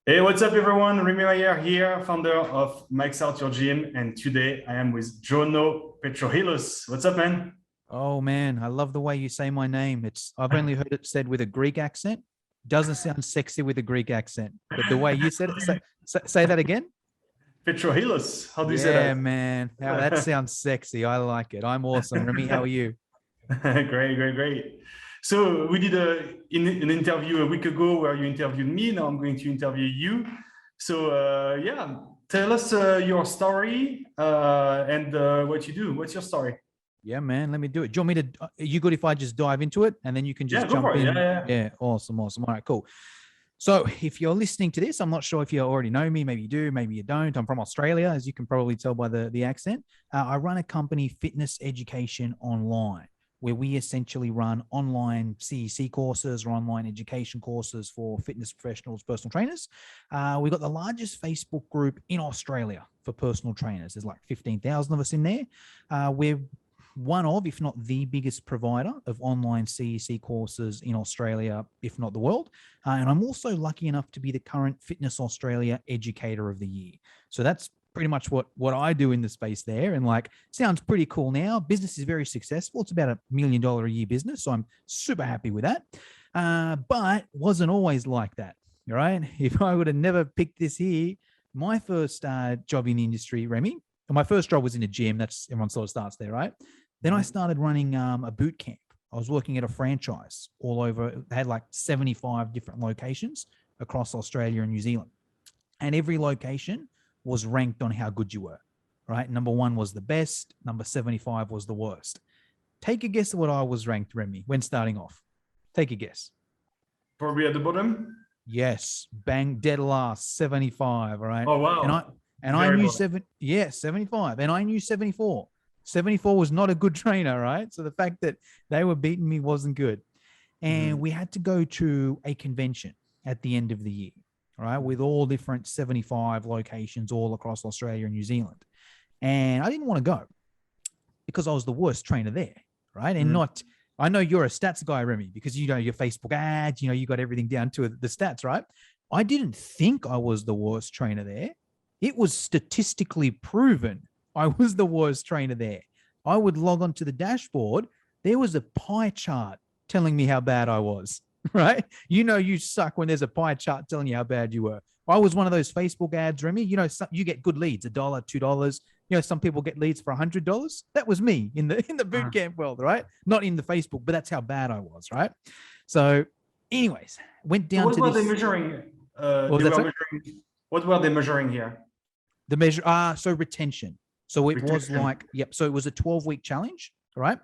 Hey, what's up, everyone? Remi here, founder of Mike's Out Your Gym, and today I am with Jono Petrohilos. What's up, man? Oh man, I love the way you say my name. I've only heard it said with a Greek accent. Doesn't sound sexy with a Greek accent, but the way you said it, say that again. Petrohilos, how do you say Yeah, that? man. Now that sounds sexy. I like it. I'm awesome. Remy, how are you? Great. So we did an interview a week ago where you interviewed me. Now I'm going to interview you. So yeah, tell us your story and what you do. What's your story? Yeah, man. Let me do it. Do you want me to? Are you good if I just dive into it and then you can Yeah, just go jump for it. in? Yeah. Yeah, awesome. All right, cool. So, if you're listening to this, I'm not sure if you already know me. Maybe you do, maybe you don't. I'm from Australia, as you can probably tell by the accent. I run a company, Fitness Education Online, where we essentially run online CEC courses or online education courses for fitness professionals, personal trainers. We've got the largest Facebook group in Australia for personal trainers. There's like 15,000 of us in there. We're one of, if not the biggest provider of online CEC courses in Australia, if not the world. And I'm also lucky enough to be the current Fitness Australia Educator of the Year. So that's pretty much what I do in the space there. And like, sounds pretty cool now. Business is very successful. It's about $1 million a year business. So I'm super happy with that. But wasn't always like that. Right. If I would have never picked this here, my first job in the industry, Remy, my first job was in a gym. That's everyone sort of starts there, right? Then I started running a boot camp. I was working at a franchise all over. They had like 75 different locations across Australia and New Zealand. And every location was ranked on how good you were, right? Number one was the best. Number 75 was the worst. Take a guess at what I was ranked, Remy, when starting off. Take a guess. Probably at the bottom. Yes, bang, dead last, 75, all right? Oh, And I wow. and I Very knew bottom. 75, and I knew 74. 74 was not a good trainer, right? So the fact that they were beating me wasn't good. And we had to go to a convention at the end of the year, right, with all different 75 locations all across Australia and New Zealand. And I didn't want to go because I was the worst trainer there, right? And not, I know you're a stats guy, Remy, because you know your Facebook ads, you know, you got everything down to the stats, right? I didn't think I was the worst trainer there. It was statistically proven I was the worst trainer there. I would log onto the dashboard. There was a pie chart telling me how bad I was, right? You know, you suck when there's a pie chart telling you how bad you were. I was one of those Facebook ads, Remy. You know, you get good leads, $1, $2. You know, some people get leads for $100. That was me in the boot camp world, right? Not in the Facebook, but that's how bad I was, right? So, anyways, went So down what to were they this. measuring? What They was that, were sir? measuring. What were they measuring here? The measure, so retention. So it was Retention. like, yep. So it was a 12-week challenge, right?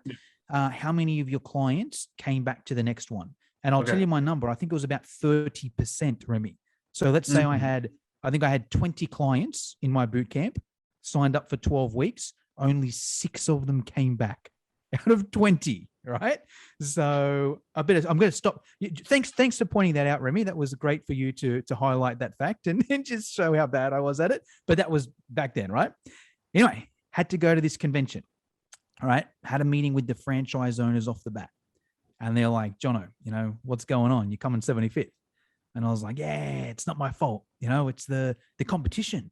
How many of your clients came back to the next one? And I'll tell Okay. you my number. I think it was about 30%, Remy. So let's say I think I had 20 clients in my boot camp, signed up for 12 weeks. Only 6 of them came back out of 20, right? So I'm going to stop. Thanks for pointing that out, Remy. That was great for you to highlight that fact and just show how bad I was at it. But that was back then, right? Anyway, had to go to this convention. All right. Had a meeting with the franchise owners off the bat. And they're like, Jono, you know, what's going on? You're coming 75th. And I was like, yeah, it's not my fault. You know, it's the competition.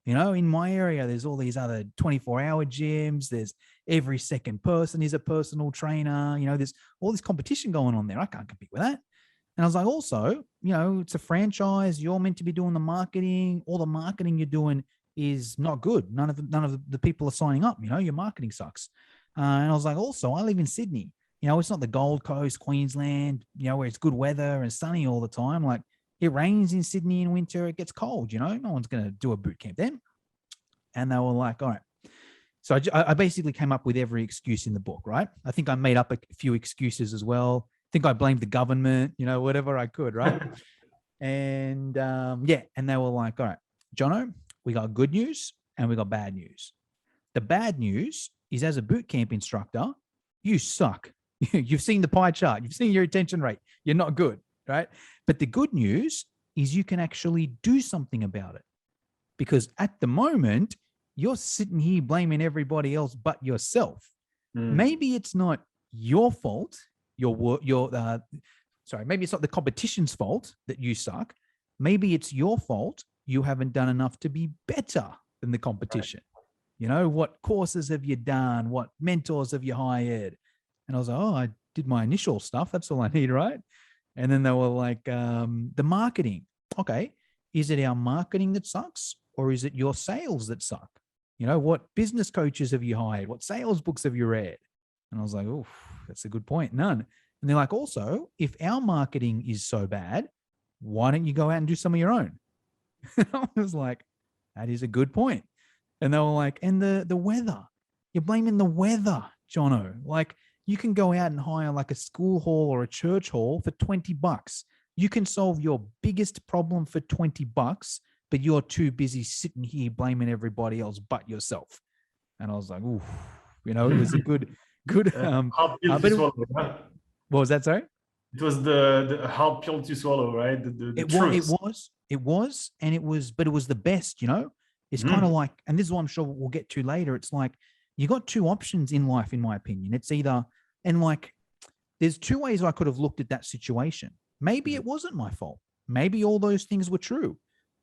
You know, in my area, there's all these other 24-hour gyms. There's every second person is a personal trainer. You know, there's all this competition going on there. I can't compete with that. And I was like, also, you know, it's a franchise. You're meant to be doing the marketing. All the marketing you're doing is not good. None of the people are signing up. You know, your marketing sucks. And I was like, also, I live in Sydney. You know, it's not the Gold Coast, Queensland, you know, where it's good weather and sunny all the time. Like, it rains in Sydney in winter. It gets cold, you know. No one's going to do a boot camp then. And they were like, all right. So I basically came up with every excuse in the book, right? I think I made up a few excuses as well. I think I blamed the government, you know, whatever I could, right? And yeah, and they were like, all right, Jono, we got good news and we got bad news. The bad news is, as a boot camp instructor, you suck. You've seen the pie chart. You've seen your retention rate. You're not good, right? But the good news is you can actually do something about it, because at the moment, you're sitting here blaming everybody else but yourself. Maybe it's not your fault. Maybe it's not the competition's fault that you suck. maybe it's your fault. You haven't done enough to be better than the competition. You know, what courses have you done? What mentors have you hired? And I was like, oh, I did my initial stuff. That's all I need, right? And then they were like, the marketing. Okay, is it our marketing that sucks, or is it your sales that suck? You know, what business coaches have you hired? What sales books have you read? And I was like, oh, that's a good point. None. And they're like, also, if our marketing is so bad, why don't you go out and do some of your own? I was like, that is a good point. And they were like, and the weather, you're blaming the weather, Jono. Like, you can go out and hire like a school hall or a church hall for $20. You can solve your biggest problem for $20, but you're too busy sitting here blaming everybody else but yourself. And I was like, ooh, you know, it was a good. Hard pill to swallow. What was that? Sorry? It was the hard pill to swallow, right? The truth. It was, but it was the best, you know? It's kind of like, and this is what I'm sure we'll get to later. It's like, you got two options in life, in my opinion. It's either, and like, there's two ways I could have looked at that situation. Maybe it wasn't my fault. Maybe all those things were true.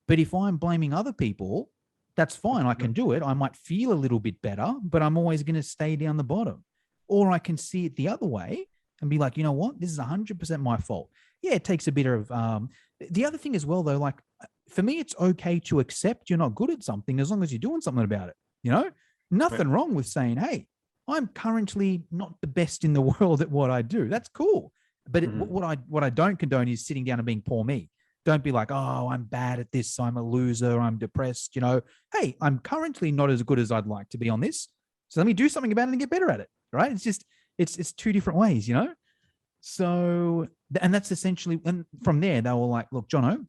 But if I'm blaming other people, that's fine. I can do it. I might feel a little bit better, but I'm always going to stay down the bottom. Or I can see it the other way and be like, you know what? This is 100% my fault. Yeah, it takes a bit of, the other thing as well, though, like for me, it's okay to accept you're not good at something as long as you're doing something about it. You know, nothing wrong with saying, hey, I'm currently not the best in the world at what I do. That's cool. But what I don't condone is sitting down and being poor me. Don't be like, oh, I'm bad at this. I'm a loser. I'm depressed. You know, hey, I'm currently not as good as I'd like to be on this. So let me do something about it and get better at it. Right. It's just, it's two different ways, you know? So, and that's essentially, and from there, they were like, look, Jono,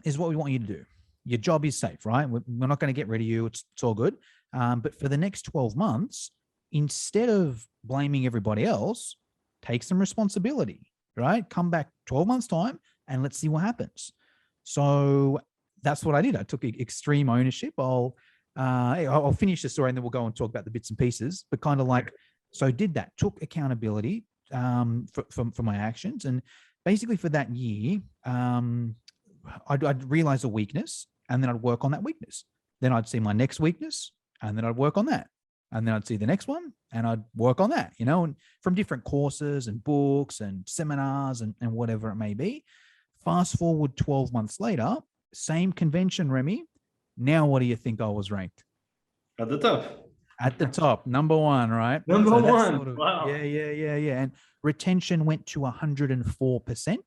is what we want you to do. Your job is safe, right? We're not going to get rid of you. It's all good. But for the next 12 months, instead of blaming everybody else, take some responsibility, right? Come back 12 months time and let's see what happens. So that's what I did. I took extreme ownership. I'll finish the story and then we'll go and talk about the bits and pieces, but kind of like, so did that, took accountability for my actions. And basically for that year, I'd realize a weakness and then I'd work on that weakness. Then I'd see my next weakness and then I'd work on that. And then I'd see the next one and I'd work on that, you know, and from different courses and books and seminars and whatever it may be. Fast forward 12 months later, same convention, Remi. Now, what do you think I was ranked? At the top. At the top, number one, right? Number one. Sort of, wow. Yeah. And retention went to 104%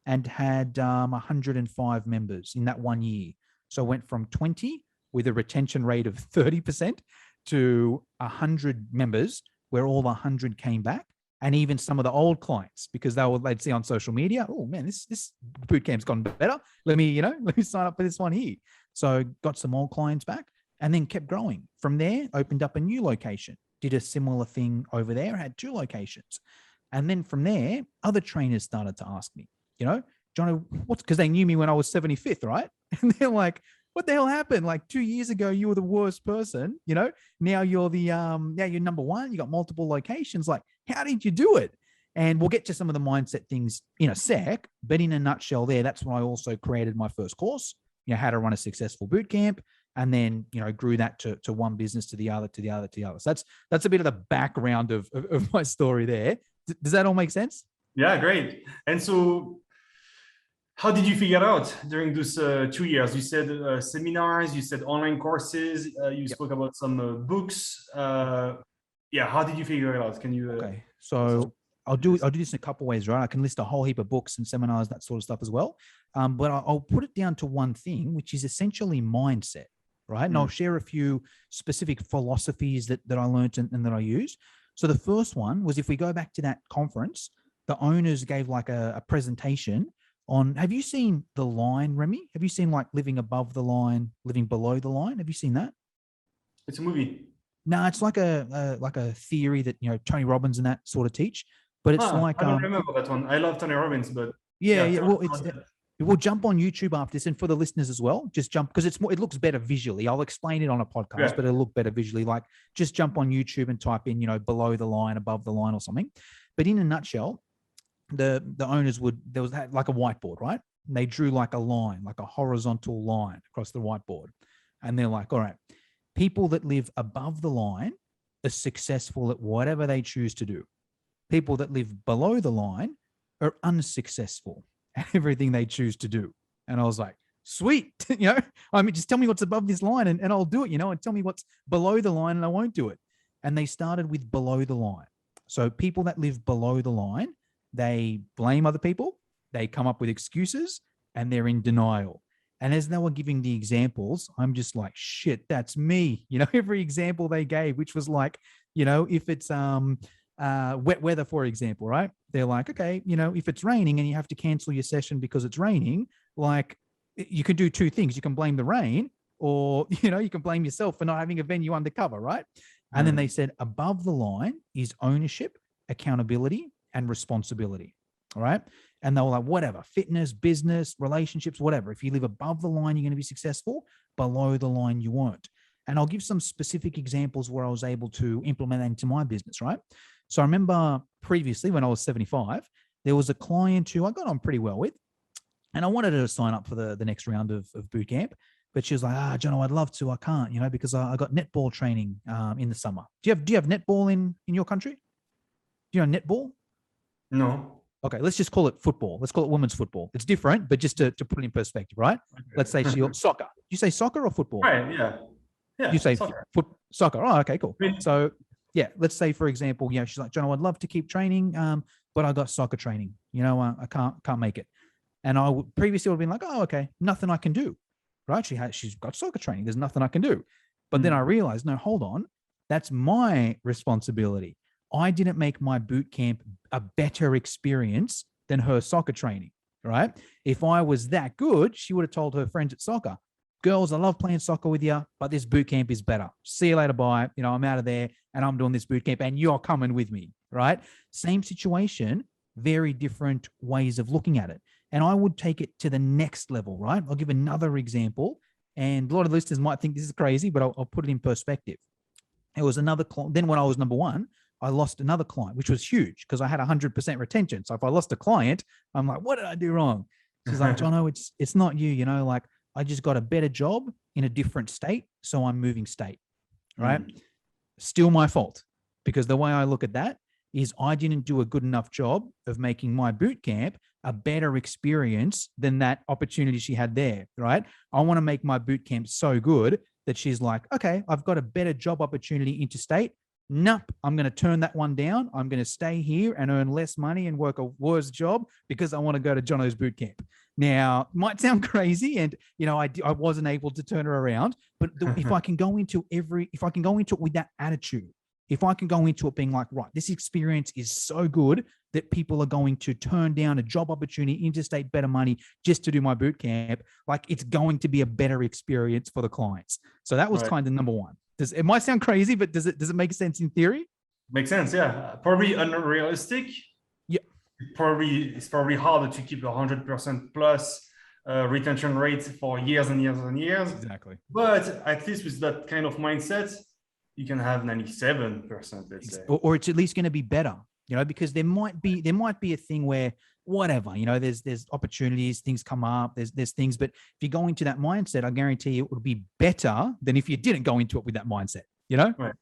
and had 105 members in that 1 year. So it went from 20 with a retention rate of 30% to 100 members where all 100 came back. And even some of the old clients, because they'd see on social media, oh man, this boot camp's gone better. Let me sign up for this one here. So got some old clients back and then kept growing. From there, opened up a new location, did a similar thing over there, had 2 locations. And then from there, other trainers started to ask me, you know, Jono, because they knew me when I was 75th, right? And they're like, what the hell happened? Like 2 years ago, you were the worst person, you know, now you're you're number one, you got multiple locations. Like, how did you do it? And we'll get to some of the mindset things in a sec, but in a nutshell there, that's when I also created my first course, you know, how to run a successful boot camp. And then, you know, grew that to one business, to the other. So that's a bit of the background of my story there. Does that all make sense? Yeah, great. And so how did you figure it out during those 2 years? You said seminars, you said online courses, you spoke about some books. How did you figure it out? Can you? Okay, so I'll do this in a couple of ways, right? I can list a whole heap of books and seminars, that sort of stuff as well. But I'll put it down to one thing, which is essentially mindset, right? And I'll share a few specific philosophies that I learned and that I used. So the first one was, if we go back to that conference, the owners gave like a presentation on, have you seen The Line, Remi? Have you seen like Living Above the Line, Living Below the Line? Have you seen that? It's a movie. No, it's like a theory that, you know, Tony Robbins and that sort of teach, but it's like, I don't remember that one. I love Tony Robbins, but we'll jump on YouTube after this, and for the listeners as well, just jump, because it looks better visually. I'll explain it on a podcast, but it'll look better visually. Like, just jump on YouTube and type in, you know, below the line, above the line or something. But in a nutshell, the owners had like a whiteboard, right? and they drew like a line, like a horizontal line across the whiteboard. And they're like, all right, people that live above the line are successful at whatever they choose to do. People that live below the line are unsuccessful at everything they choose to do. And I was like, sweet, I mean, just tell me what's above this line and I'll do it, and tell me what's below the line and I won't do it. And they started with below the line. So people that live below the line, they blame other people, they come up with excuses, and they're in denial. And as they were giving the examples, I'm just like, shit, that's me. Every example they gave, which was like, if it's wet weather, for example, right? They're like, okay, if it's raining and you have to cancel your session because it's raining, like you can do two things. You can blame the rain, or, you can blame yourself for not having a venue undercover, right? And then they said above the line is ownership, accountability, and responsibility. All right. And they were like, whatever, fitness, business, relationships, whatever. If you live above the line, you're going to be successful. Below the line, you won't. And I'll give some specific examples where I was able to implement that into my business, right? So I remember previously when I was 75, there was a client who I got on pretty well with, and I wanted her to sign up for the next round of boot camp. But she was like, Jono, I'd love to. I can't, because I got netball training in the summer. Do you have netball in your country? Do you know netball? No. Okay, let's just call it football. Let's call it women's football. It's different, but just to put it in perspective, right? Okay. Let's say soccer. Do you say soccer or football? Right, yeah. Yeah. You say soccer. Oh, okay, cool. So yeah, let's say, for example, she's like, Jono, I'd love to keep training, but I got soccer training. I can't make it. And I would previously would have been like, oh, okay, nothing I can do. Right? She's got soccer training. There's nothing I can do. But then I realized, no, hold on. That's my responsibility. I didn't make my boot camp a better experience than her soccer training, right? If I was that good, she would have told her friends at soccer, girls, I love playing soccer with you, but this boot camp is better. See you later, bye. I'm out of there and I'm doing this boot camp and you're coming with me, right? Same situation, very different ways of looking at it. And I would take it to the next level, right? I'll give another example. And a lot of listeners might think this is crazy, but I'll put it in perspective. It was another client. Then when I was number one, I lost another client, which was huge because I had 100% retention. So if I lost a client, I'm like, what did I do wrong? She's like, Jono, it's not you, like I just got a better job in a different state. So I'm moving state, right? Still my fault, because the way I look at that is I didn't do a good enough job of making my boot camp a better experience than that opportunity she had there, right? I want to make my boot camp so good that she's like, okay, I've got a better job opportunity interstate. Nope, I'm going to turn that one down. I'm going to stay here and earn less money and work a worse job because I want to go to Jono's boot camp. Now, might sound crazy, and I wasn't able to turn her around. But if I can go into it with that attitude, if I can go into it being like, right, this experience is so good that people are going to turn down a job opportunity, interstate better money just to do my boot camp, like it's going to be a better experience for the clients. So that was kind of number one. It might sound crazy, but does it make sense in theory? Makes sense, yeah. Probably unrealistic. Yeah. It's probably harder to keep 100% plus retention rate for years and years and years. Exactly. But at least with that kind of mindset, you can have 97%, let's say. Or it's at least going to be better, because there might be a thing where whatever, there's opportunities, things come up, there's things, but if you go into that mindset, I guarantee you it would be better than if you didn't go into it with that mindset, Right.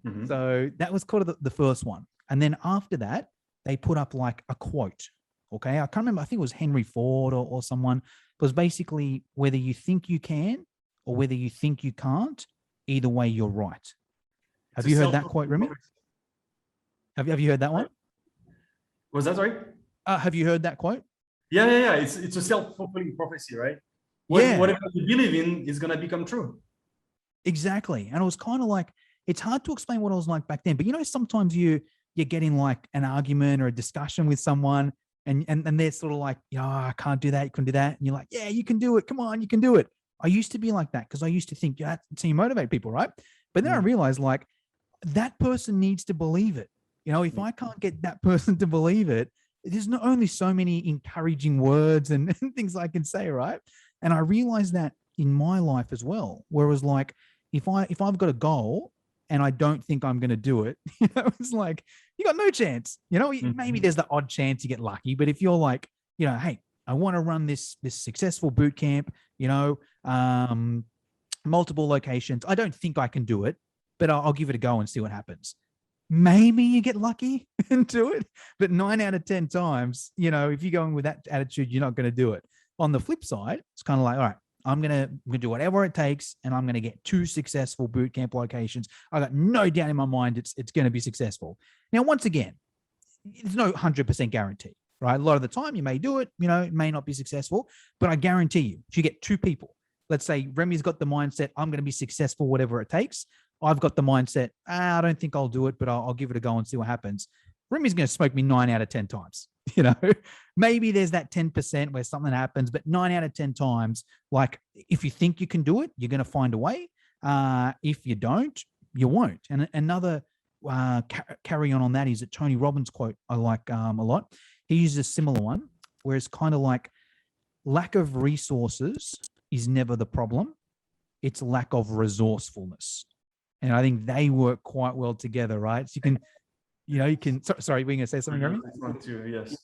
Mm-hmm. So that was kind of the first one. And then after that, they put up like a quote. Okay. I can't remember. I think it was Henry Ford or someone. It was basically, whether you think you can or whether you think you can't, either way, you're right. Have you heard that quote, Remi? Have you heard that one? Was that right? Have you heard that quote? Yeah. It's a self-fulfilling prophecy, right? Whatever you believe in is going to become true. Exactly. And it was kind of like, it's hard to explain what it was like back then, but sometimes you're getting like an argument or a discussion with someone and they're sort of like, I can't do that. You couldn't do that. And you're like, yeah, you can do it. Come on, you can do it. I used to be like that because I used to think, that's how you motivate people, right? But then I realized like that person needs to believe it. If I can't get that person to believe it, there's not only so many encouraging words and things I can say, right? And I realized that in my life as well, whereas like if I've got a goal and I don't think I'm going to do it, it's like, you got no chance, maybe there's the odd chance you get lucky, but if you're like, hey, I want to run this successful boot camp, multiple locations. I don't think I can do it, but I'll give it a go and see what happens. Maybe you get lucky and do it, but 9 out of 10 times, if you're going with that attitude, you're not going to do it. On the flip side, it's kind of like, all right, I'm gonna do whatever it takes, and I'm gonna get 2 successful boot camp locations. I got no doubt in my mind it's going to be successful. Now, once again, there's no 100% guarantee, right? A lot of the time, you may do it, it may not be successful, but I guarantee you, if you get 2 people, let's say Remi's got the mindset, I'm going to be successful, whatever it takes. I've got the mindset, I don't think I'll do it, but I'll give it a go and see what happens. Remi's going to smoke me 9 out of 10 times. Maybe there's that 10% where something happens, but 9 out of 10 times, like if you think you can do it, you're going to find a way. If you don't, you won't. And another carry on that is a Tony Robbins quote I like a lot. He uses a similar one where it's kind of like lack of resources is never the problem. It's lack of resourcefulness. And I think they work quite well together, right? So you can, sorry, were you going to say something, Remi? Yes.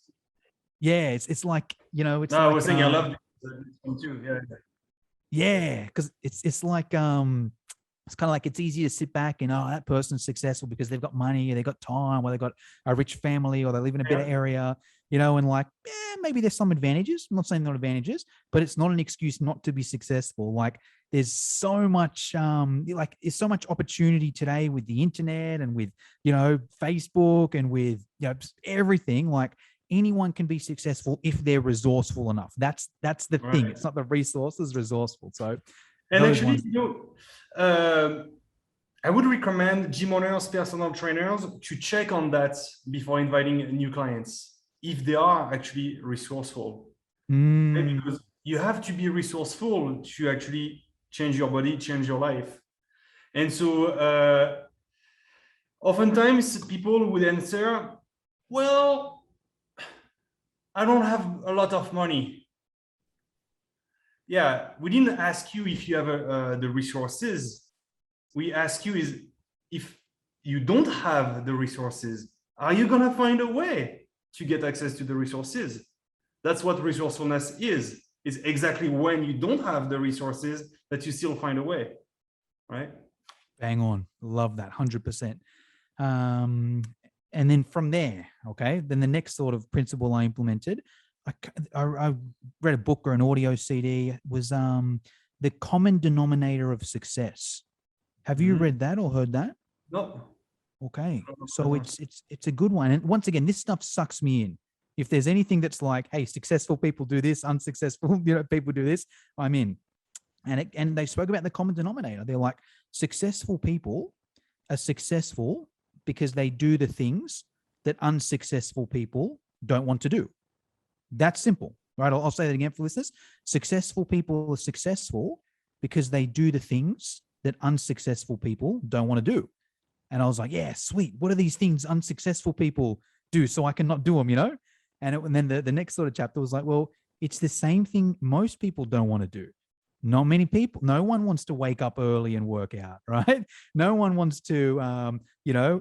Yeah, it's like, it's no, like, I was saying I love this one too. Yeah. Yeah, because it's like it's kind of like it's easy to sit back and that person's successful because they've got money or they've got time or they've got a rich family or they live in a better area, and like, maybe there's some advantages. I'm not saying not advantages, but it's not an excuse not to be successful. Like there's so much there's so much opportunity today with the internet and with, Facebook and with, everything. Like anyone can be successful if they're resourceful enough. That's the thing. It's not the resources, resourceful. So, and actually, I would recommend gym owners, personal trainers to check on that before inviting new clients, if they are actually resourceful. Right? Because you have to be resourceful to actually change your body, change your life. And so oftentimes people would answer, well, I don't have a lot of money. Yeah, we didn't ask you if you have the resources. We ask you is if you don't have the resources, are you going to find a way to get access to the resources? That's what resourcefulness is. It's exactly when you don't have the resources that you still find a way, right? Bang on. Love that, 100%. And then from there, okay, then the next sort of principle I implemented, I read a book or an audio CD, was The Common Denominator of Success. Have you read that or heard that? No. Okay, so it's a good one. And once again, this stuff sucks me in. If there's anything that's like, hey, successful people do this, unsuccessful people do this, I'm in. And they spoke about the common denominator. They're like, successful people are successful because they do the things that unsuccessful people don't want to do. That's simple, right? I'll say that again for listeners. Successful people are successful because they do the things that unsuccessful people don't want to do. And I was like, yeah, sweet. What are these things unsuccessful people do so I cannot do them, And then the next sort of chapter was like, well, it's the same thing most people don't want to do. Not many people, no one wants to wake up early and work out, right? No one wants to,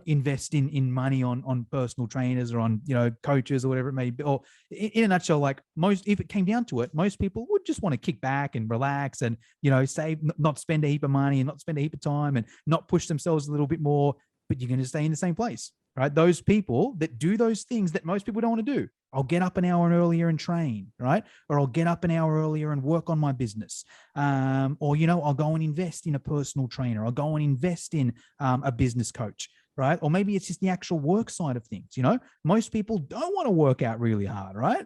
invest in money on personal trainers or on, coaches or whatever it may be. Or in a nutshell, like if it came down to it, most people would just want to kick back and relax and, save, not spend a heap of money and not spend a heap of time and not push themselves a little bit more, but you're going to stay in the same place, right? Those people that do those things that most people don't want to do. I'll get up an hour earlier and train, right? Or I'll get up an hour earlier and work on my business. Or, I'll go and invest in a personal trainer. I'll go and invest in a business coach, right? Or maybe it's just the actual work side of things. Most people don't want to work out really hard, right?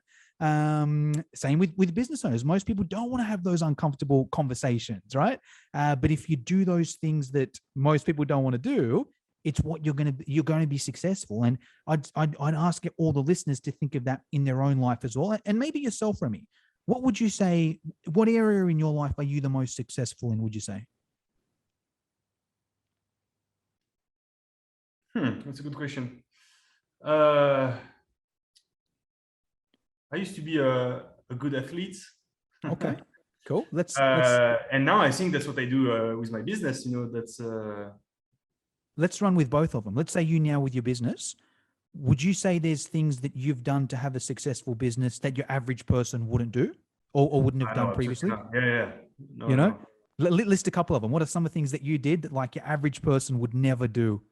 Same with business owners. Most people don't want to have those uncomfortable conversations, right? But if you do those things that most people don't want to do, it's what you're going to be successful. And I'd ask all the listeners to think of that in their own life as well. And maybe yourself, Remi, what would you say, what area in your life are you the most successful in, would you say? That's a good question. I used to be a good athlete. Okay, cool. Let's and now I think that's what I do with my business. That's let's run with both of them. Let's say you now with your business, would you say there's things that you've done to have a successful business that your average person wouldn't do or wouldn't have I done know, previously? yeah. No, You know, no. list a couple of them. What are some of the things that you did that like your average person would never do?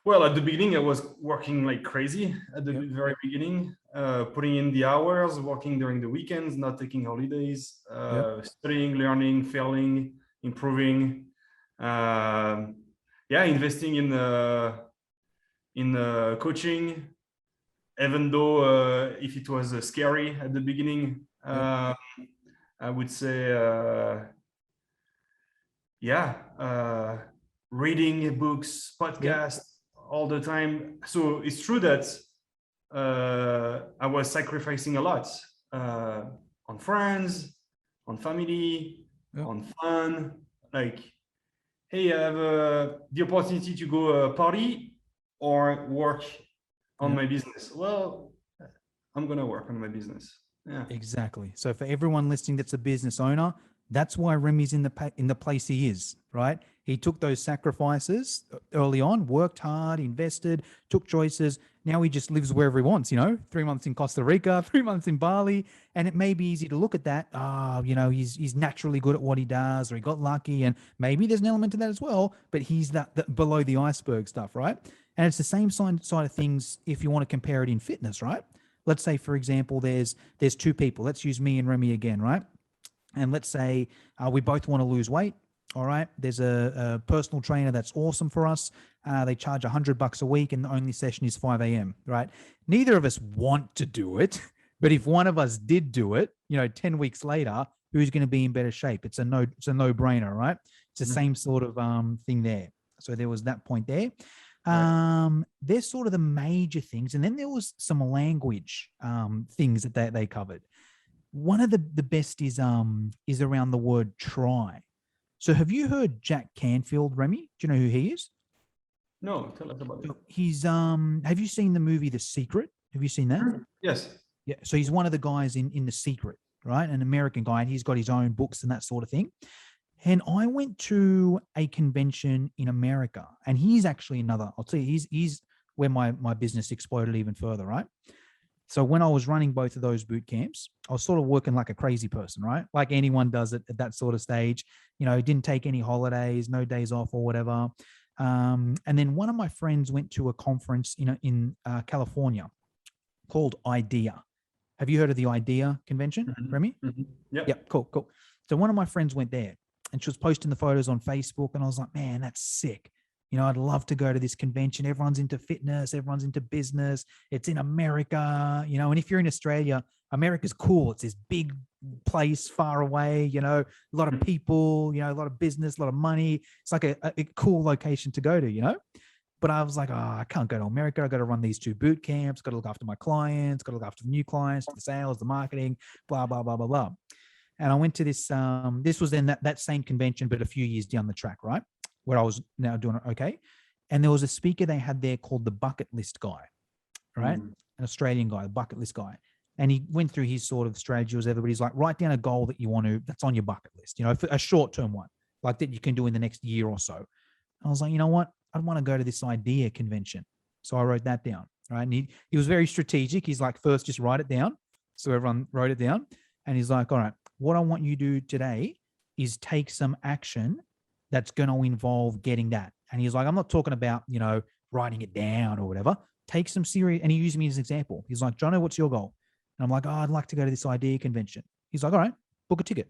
Well, at the beginning, I was working like crazy at the Yep. very beginning, putting in the hours, working during the weekends, not taking holidays, studying, learning, failing, improving. Yeah, investing in coaching, even though if it was scary at the beginning, I would say, reading books, podcasts all the time. So it's true that I was sacrificing a lot on friends, on family, on fun. Like, hey, I have the opportunity to go party or work on my business. Well, I'm gonna work on my business. Yeah, Exactly. So for everyone listening that's a business owner, that's why Remy's in the place he is, right? He took those sacrifices early on, worked hard, invested, took choices. Now he just lives wherever he wants, 3 months in Costa Rica, 3 months in Bali. And it may be easy to look at that. He's naturally good at what he does, or he got lucky. And maybe there's an element to that as well, but he's that below the iceberg stuff, right? And it's the same side of things if you want to compare it in fitness, right? Let's say, for example, there's two people. Let's use me and Remi again, right? And let's say we both want to lose weight. All right. There's a personal trainer that's awesome for us. They charge $100 a week, and the only session is 5 a.m. Right. Neither of us want to do it, but if one of us did do it, 10 weeks later, who's going to be in better shape? It's a no-brainer, right? It's the same sort of thing there. So there was that point there. There's sort of the major things, and then there was some language things that they covered. One of the best is around the word try. So have you heard Jack Canfield, Remi? Do you know who he is? No, tell us about it. So he's have you seen the movie The Secret? Have you seen that? Yes. Yeah. So he's one of the guys in The Secret, right? An American guy, and he's got his own books and that sort of thing. And I went to a convention in America, and he's actually another. I'll tell you, he's where my business exploded even further, right? So when I was running both of those boot camps, I was sort of working like a crazy person, right? Like anyone does it at that sort of stage. Didn't take any holidays, no days off or whatever. And then one of my friends went to a conference in California called IDEA. Have you heard of the IDEA convention, Remi? Yep. Cool. So one of my friends went there, and she was posting the photos on Facebook, and I was like, man, that's sick. I'd love to go to this convention. Everyone's into fitness. Everyone's into business. It's in America, and if you're in Australia, America's cool. It's this big place far away, a lot of people, a lot of business, a lot of money. It's like a cool location to go to, But I was like, I can't go to America. I got to run these 2 boot camps. Got to look after my clients. Got to look after the new clients, the sales, the marketing, blah, blah, blah, blah, blah. And I went to this, this was then that same convention, but a few years down the track, right? Where I was now doing it okay. And there was a speaker they had there called the Bucket List Guy, right? An Australian guy, the Bucket List Guy. And he went through his sort of strategy. Was everybody's like, write down a goal that you want to, that's on your bucket list, a short-term one, like that you can do in the next year or so. And I was like, you know what? I want to go to this IDEA convention. So I wrote that down, right? And he was very strategic. He's like, first, just write it down. So everyone wrote it down. And he's like, all right, what I want you to do today is take some action that's going to involve getting that. And he's like, I'm not talking about, writing it down or whatever. Take some serious, and he used me as an example. He's like, Jono, what's your goal? And I'm like, I'd like to go to this IDEA convention. He's like, all right, book a ticket.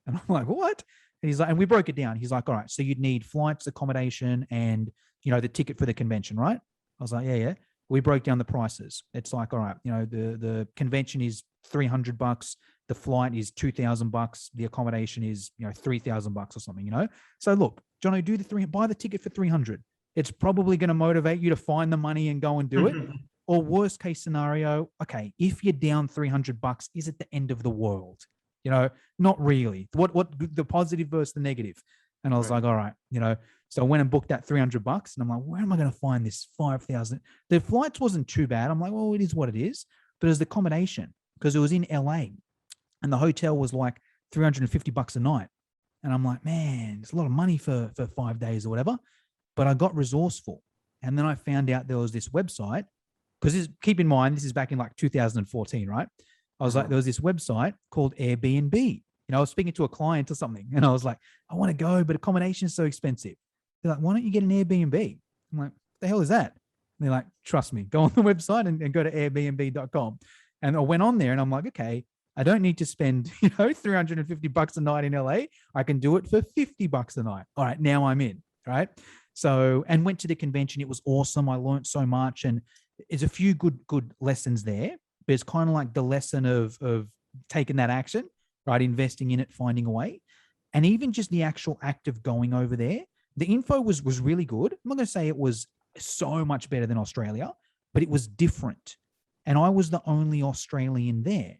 And I'm like, what? And he's like, and we broke it down. He's like, all right, so you'd need flights, accommodation, and, the ticket for the convention, right? I was like, yeah. We broke down the prices. It's like, all right, the convention is $300. The flight is $2,000. The accommodation is, $3,000 or something, So look, Jono, buy the ticket for $300. It's probably going to motivate you to find the money and go and do it. Or worst case scenario, okay, if you're down $300, is it the end of the world? Not really. What the positive versus the negative? And I was like, all right, so I went and booked that $300, and I'm like, where am I going to find this 5,000? The flights wasn't too bad. I'm like, well, it is what it is. But it was the accommodation, because it was in LA, and the hotel was like $350 a night. And I'm like, man, it's a lot of money for 5 days or whatever. But I got resourceful, And then I found out there was this website, because keep in mind, this is back in like 2014, right? I was like, there was this website called Airbnb. You know, I was speaking to a client or something, and I was like, I want to go, but accommodation is so expensive. They're like, why don't you get an Airbnb? I'm like, what the hell is that? And they're like, trust me, go on the website and go to airbnb.com. And I went on there and I'm like, okay, I don't need to spend, $350 a night in LA. I can do it for $50 a night. All right, now I'm in, right? So, and went to the convention. It was awesome. I learned so much, and there's a few good lessons there, but it's kind of like the lesson of taking that action, right? Investing in it, finding a way. And even just the actual act of going over there, the info was really good. I'm not going to say it was so much better than Australia, but it was different. And I was the only Australian there.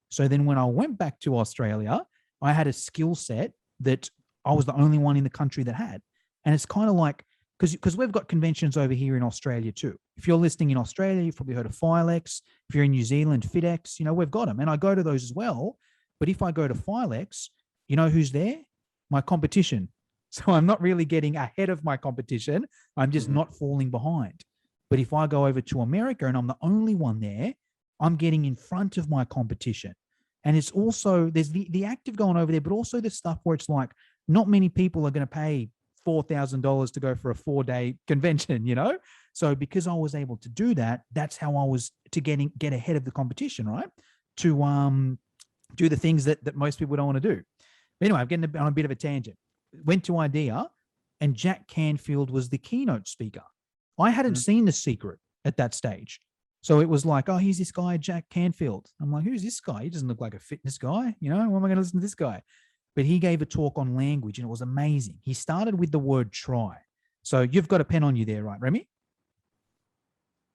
So then when I went back to Australia, I had a skill set that I was the only one in the country that had. And it's kind of like, because we've got conventions over here in Australia too. If you're listening in Australia, you've probably heard of Filex. If you're in New Zealand, FitX, we've got them. And I go to those as well. But if I go to Filex, you know who's there? My competition. So I'm not really getting ahead of my competition. I'm just not falling behind. But if I go over to America and I'm the only one there, I'm getting in front of my competition. And it's also, there's the act of going over there, but also the stuff where it's like, not many people are going to pay $4,000 to go for a 4-day convention, So because I was able to do that, that's how I was to get ahead of the competition, right? To do the things that most people don't want to do. But anyway, I'm getting on a bit of a tangent. Went to IDEA, and Jack Canfield was the keynote speaker. I hadn't seen The Secret at that stage. So it was like, oh, here's this guy, Jack Canfield. I'm like, who's this guy? He doesn't look like a fitness guy. Why am I going to listen to this guy? But he gave a talk on language, and it was amazing. He started with the word try. So you've got a pen on you there, right, Remi?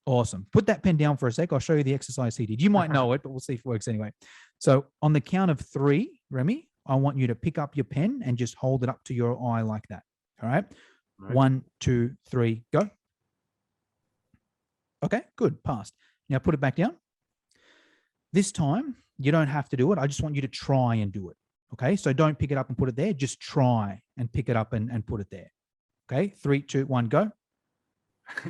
Awesome. Put that pen down for a sec. I'll show you the exercise he did. You might know it, but we'll see if it works anyway. So on the count of 3, Remi, I want you to pick up your pen and just hold it up to your eye like that. All right. 1, 2, 3, go. Okay, good. Passed. Now put it back down. This time, you don't have to do it. I just want you to try and do it. Okay, so don't pick it up and put it there. Just try and pick it up and put it there. Okay, 3, 2, 1, go.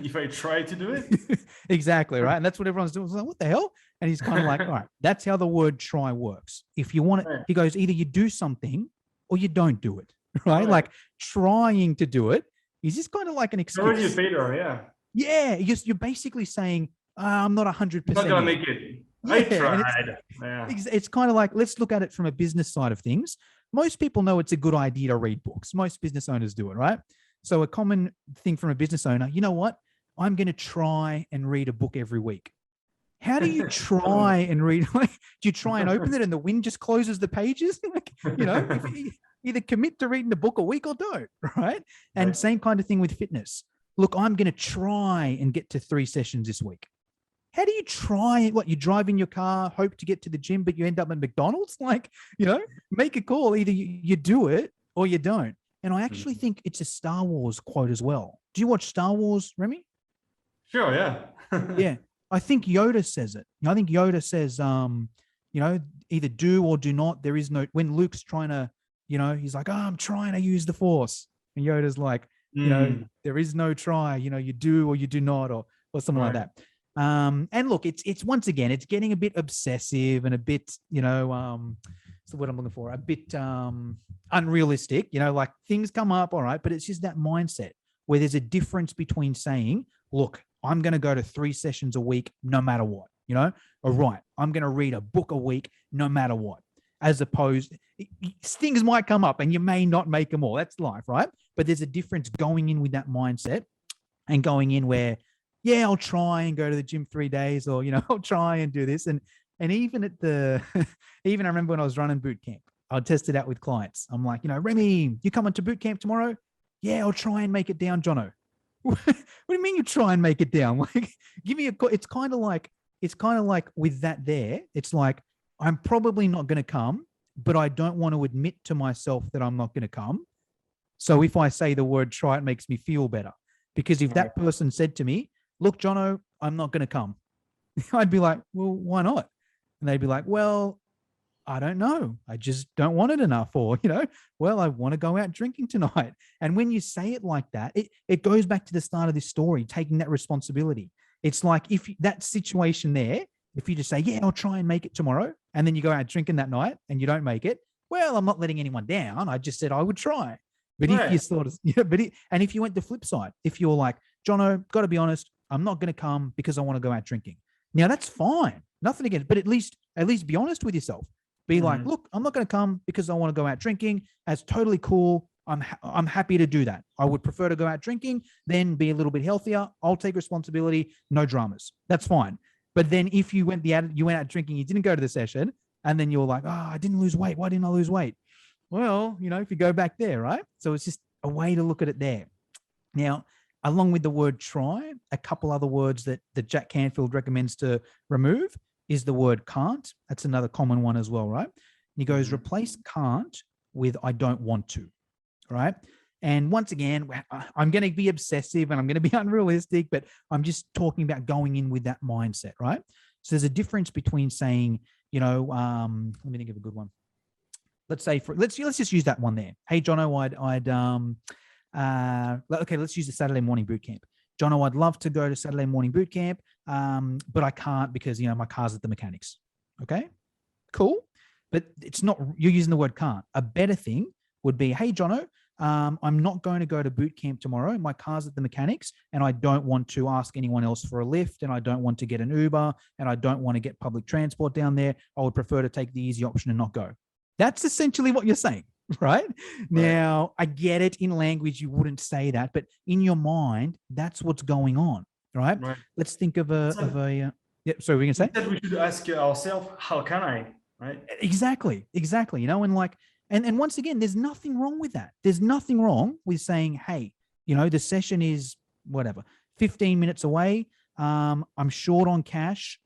If I try to do it? Exactly, right? And that's what everyone's doing. It's like, what the hell? And he's kind of like, all right, that's how the word try works. If you want it, he goes, either you do something or you don't do it, right? Like trying to do it is just kind of like an excuse. Already a failure, yeah. Yeah, you're basically saying, I'm not 100%. I'm not going to make it. Yeah, I tried. It's kind of like, let's look at it from a business side of things. Most people know it's a good idea to read books. Most business owners do it, right? So a common thing from a business owner, you know what? I'm going to try and read a book every week. How do you try and read? Like, do you try and open it and the wind just closes the pages? If you either commit to reading the book a week or don't, right? And same kind of thing with fitness. Look, I'm going to try and get to 3 sessions this week. How do you try? What, you drive in your car, hope to get to the gym, but you end up at McDonald's? Like, make a call. Either you do it or you don't. And I actually think it's a Star Wars quote as well. Do you watch Star Wars, Remi? Sure, yeah. Yeah. I think Yoda says it. I think Yoda says, either do or do not. There is no, when Luke's trying to, he's like, I'm trying to use the Force. And Yoda's like, there is no try, you do or you do not, or something like that. And look, it's once again, it's getting a bit obsessive and a bit, so what I'm looking for, a bit unrealistic, like things come up, all right, but it's just that mindset where there's a difference between saying, look, I'm going to go to 3 sessions a week, no matter what, all right, I'm going to read a book a week, no matter what, as opposed, things might come up and you may not make them all. That's life, right? But there's a difference going in with that mindset and going in where, yeah, I'll try and go to the gym 3 days, or, I'll try and do this. And even at even I remember when I was running boot camp, I'd test it out with clients. I'm like, Remi, you coming to boot camp tomorrow? Yeah, I'll try and make it down, Jono. What do you mean you try and make it down? Like, give me a call. It's kind of like with that there, it's like, I'm probably not going to come, but I don't want to admit to myself that I'm not going to come. So if I say the word try, it makes me feel better. Because if that person said to me, look, Jono, I'm not going to come, I'd be like, well, why not? And they'd be like, well, I don't know. I just don't want it enough. Or, well, I want to go out drinking tonight. And when you say it like that, it goes back to the start of this story, taking that responsibility. It's like if that situation there, if you just say, yeah, I'll try and make it tomorrow, and then you go out drinking that night and you don't make it, well, I'm not letting anyone down. I just said I would try. But if you sort of, and if you went the flip side, if you're like, Jono, got to be honest, I'm not going to come because I want to go out drinking. Now that's fine. Nothing against, but at least be honest with yourself. Be like, look, I'm not going to come because I want to go out drinking. That's totally cool. I'm happy to do that. I would prefer to go out drinking, then be a little bit healthier. I'll take responsibility. No dramas. That's fine. But then if you went out drinking, you didn't go to the session, and then you're like, I didn't lose weight. Why didn't I lose weight? Well, if you go back there, right? So it's just a way to look at it there. Now, along with the word try, a couple other words that Jack Canfield recommends to remove is the word can't. That's another common one as well, right? He goes, replace can't with I don't want to, right? And once again, I'm going to be obsessive and I'm going to be unrealistic, but I'm just talking about going in with that mindset, right? So there's a difference between saying, let me think of a good one. Let's say let's just use that one there. Hey, Jono, okay, let's use the Saturday morning boot camp. Jono, I'd love to go to Saturday morning boot camp, but I can't because, my car's at the mechanics. Okay, cool. But it's not, you're using the word can't. A better thing would be, hey, Jono, I'm not going to go to boot camp tomorrow. My car's at the mechanics and I don't want to ask anyone else for a lift, and I don't want to get an Uber, and I don't want to get public transport down there. I would prefer to take the easy option and not go. That's essentially what you're saying, right? Now, I get it, in language, you wouldn't say that, but in your mind, that's what's going on, right? Let's think of sorry, we're going to say? We should ask ourselves, how can I, right? Exactly. And once again, there's nothing wrong with that. There's nothing wrong with saying, hey, the session is whatever, 15 minutes away. I'm short on cash.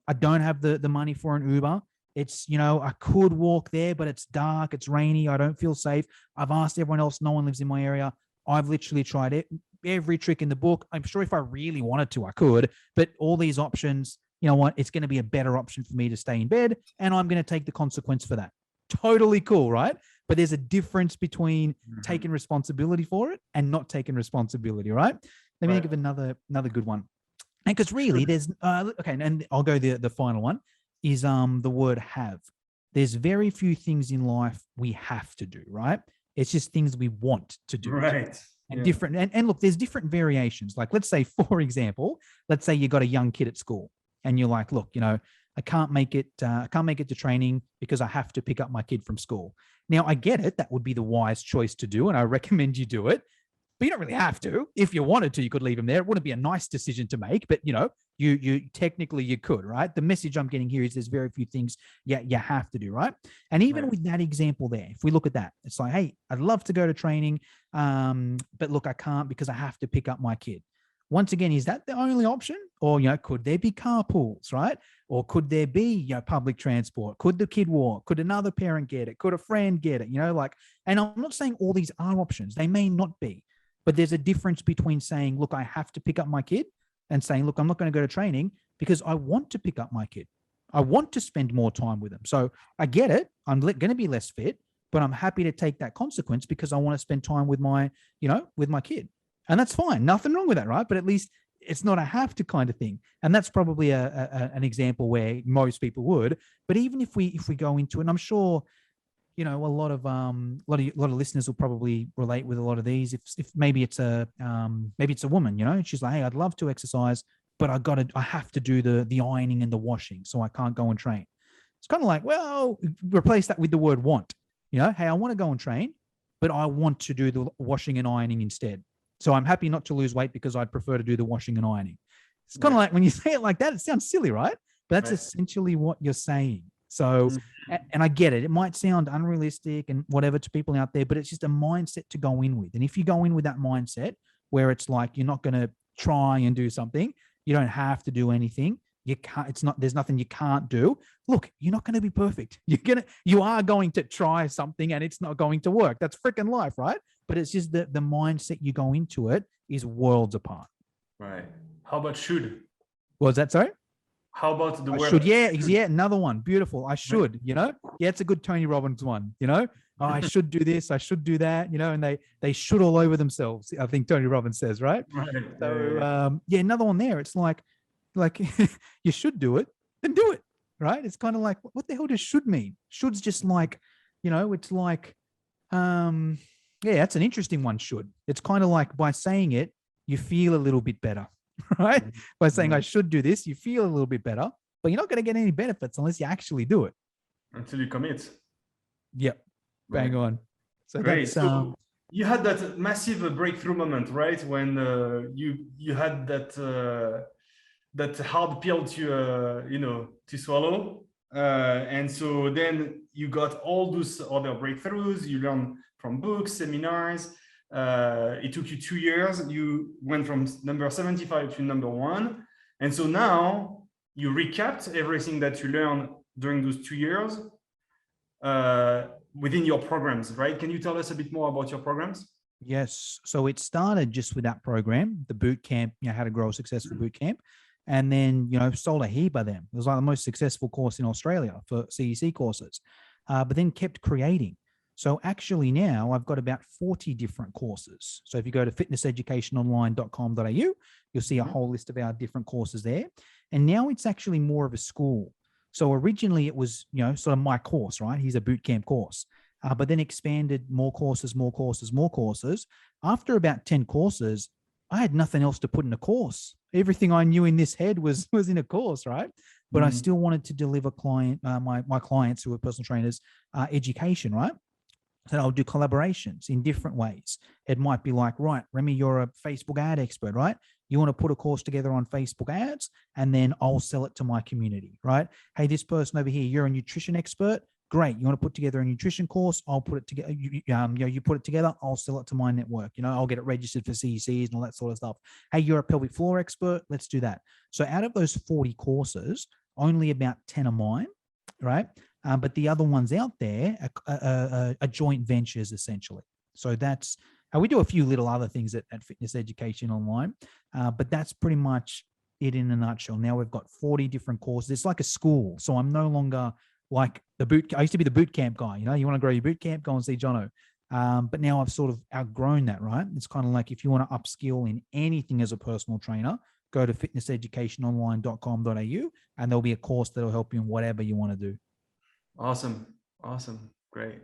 I don't have the money for an Uber. It's, I could walk there, but it's dark, it's rainy, I don't feel safe. I've asked everyone else, no one lives in my area. I've literally tried every trick in the book. I'm sure if I really wanted to, I could, but all these options, you know what? It's going to be a better option for me to stay in bed, and I'm going to take the consequence for that. Totally cool, right? But there's a difference between taking responsibility for it and not taking responsibility, right? Let me think of another good one. And because really there's, okay, and I'll go the final one is the word have. There's very few things in life we have to do, right? It's just things we want to do. Right. And different, and look, there's different variations. Like, let's say, for example, let's say you got a young kid at school and you're like, look, I can't make it to training because I have to pick up my kid from school. Now, I get it. That would be the wise choice to do, and I recommend you do it. But you don't really have to. If you wanted to, you could leave him there. It wouldn't be a nice decision to make, but you technically you could, right? The message I'm getting here is there's very few things you have to do, right? And even with that example there, if we look at that, it's like, hey, I'd love to go to training, but look, I can't because I have to pick up my kid. Once again, is that the only option? Or, could there be carpools, right? Or could there be, public transport? Could the kid walk? Could another parent get it? Could a friend get it? And I'm not saying all these are options. They may not be. But there's a difference between saying, look, I have to pick up my kid, and saying, look, I'm not going to go to training because I want to pick up my kid. I want to spend more time with them. So I get it. I'm going to be less fit, but I'm happy to take that consequence because I want to spend time with my kid. And that's fine. Nothing wrong with that, right? But at least it's not a have to kind of thing. And that's probably an example where most people would. But even if we go into it, and I'm sure, a lot of listeners will probably relate with a lot of these. If maybe it's a woman, and she's like, hey, I'd love to exercise, but I have to do the ironing and the washing, so I can't go and train. It's kind of like, well, replace that with the word want. Hey, I want to go and train, but I want to do the washing and ironing instead. So I'm happy not to lose weight because I'd prefer to do the washing and ironing. It's kind of like when you say it like that, it sounds silly, right? But that's essentially what you're saying. So, and I get it. It might sound unrealistic and whatever to people out there, but it's just a mindset to go in with. And if you go in with that mindset where it's like, you're not going to try and do something, you don't have to do anything. You can't, there's nothing you can't do. Look, you're not going to be perfect. You are going to try something and it's not going to work. That's freaking life, right? But it's just the mindset you go into it is worlds apart. Right. How about should? What was that? Sorry? How about the I word should, yeah, another one. Beautiful. I should, yeah, it's a good Tony Robbins one, oh, I should do this, I should do that, and they should all over themselves. I think Tony Robbins says, right? Right. So another one there. It's like you should do it, then do it, right? It's kind of like, what the hell does should mean? Should's just like, it's like, that's an interesting one. Should. It's kind of like by saying it, you feel a little bit better, right? By saying I should do this, you feel a little bit better, but you're not going to get any benefits unless you actually do it. Until you commit. Yep. Bang on. So great. that's So you had that massive breakthrough moment, right? When you had that hard pill to swallow, and so then you got all those other breakthroughs. You learned from books, seminars. It took you 2 years. You went from number 75 to number 1, and so now you recapped everything that you learned during those 2 years within your programs, right? Can you tell us a bit more about your programs? Yes. So it started just with that program, the boot camp, how to grow a successful boot camp. And then, sold a heap of them. It was like the most successful course in Australia for CEC courses, but then kept creating. So actually now I've got about 40 different courses. So if you go to fitnesseducationonline.com.au, you'll see a whole list of our different courses there. And now it's actually more of a school. So originally it was, sort of my course, right? Here's a boot camp course, but then expanded more courses. After about 10 courses, I had nothing else to put in a course. Everything I knew in this head was in a course, right? But I still wanted to deliver my clients who are personal trainers, education, right? So I'll do collaborations in different ways. It might be like, right, Remi, you're a Facebook ad expert, right? You want to put a course together on Facebook ads, and then I'll sell it to my community, right? Hey, this person over here, you're a nutrition expert. Great. You want to put together a nutrition course? I'll put it together. You put it together. I'll sell it to my network. I'll get it registered for CECs and all that sort of stuff. Hey, you're a pelvic floor expert. Let's do that. So out of those 40 courses, only about 10 are mine, right? But the other ones out there are joint ventures, essentially. So that's how we do a few little other things at Fitness Education Online, but that's pretty much it in a nutshell. Now we've got 40 different courses. It's like a school. So I'm no longer like I used to be the boot camp guy. You want to grow your boot camp, go and see Jono. But now I've sort of outgrown that, right? It's kind of like if you want to upskill in anything as a personal trainer, go to fitnesseducationonline.com.au and there'll be a course that'll help you in whatever you want to do. Awesome. Great.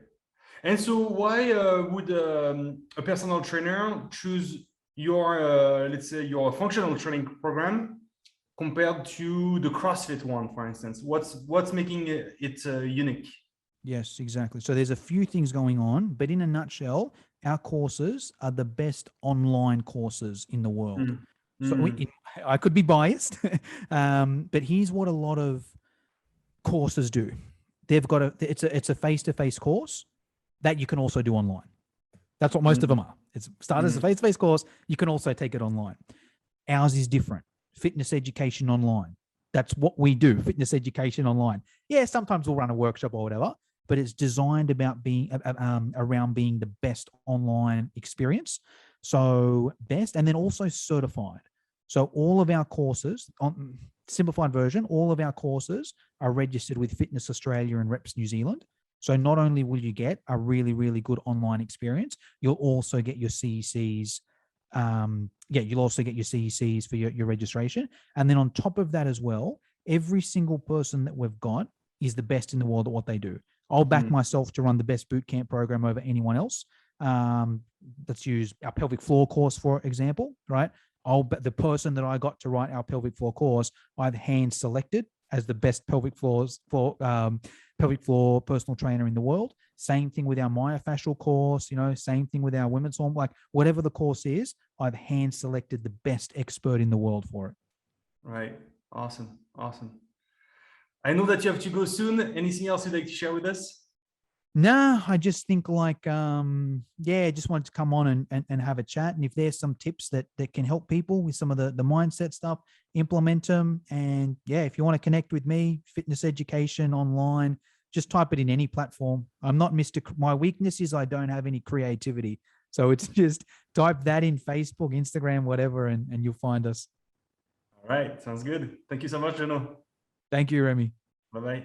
And so why would a personal trainer choose your, let's say, your functional training program compared to the CrossFit one, for instance? What's making it unique? Yes, exactly. So there's a few things going on, but in a nutshell, our courses are the best online courses in the world. So I could be biased, but here's what a lot of courses do. They've got it's a face-to-face course that you can also do online. That's what most of them are. It's started as a face-to-face course. You can also take it online. Ours is different. Fitness Education Online. That's what we do. Fitness Education Online. Yeah, sometimes we'll run a workshop or whatever, but it's designed about being around being the best online experience. So best, and then also certified. So all of our courses, on simplified version, all of our courses are registered with Fitness Australia and Reps New Zealand. So not only will you get a really, really good online experience, you'll also get your CECs. You'll also get your CECs for your registration. And then on top of that as well, every single person that we've got is the best in the world at what they do. I'll back myself to run the best bootcamp program over anyone else. Let's use our pelvic floor course, for example, right? The person that I got to write our pelvic floor course, I've hand selected as the best pelvic floor personal trainer in the world. Same thing with our myofascial course, same thing with our women's hormone, like whatever the course is, I've hand selected the best expert in the world for it. Right. Awesome. I know that you have to go soon. Anything else you'd like to share with us? No, I just think I just wanted to come on and have a chat. And if there's some tips that can help people with some of the mindset stuff, implement them. And if you want to connect with me, Fitness Education Online, just type it in any platform. I'm not my weakness is I don't have any creativity. So it's just type that in Facebook, Instagram, whatever, and you'll find us. All right. Sounds good. Thank you so much, Jono. Thank you, Remi. Bye-bye.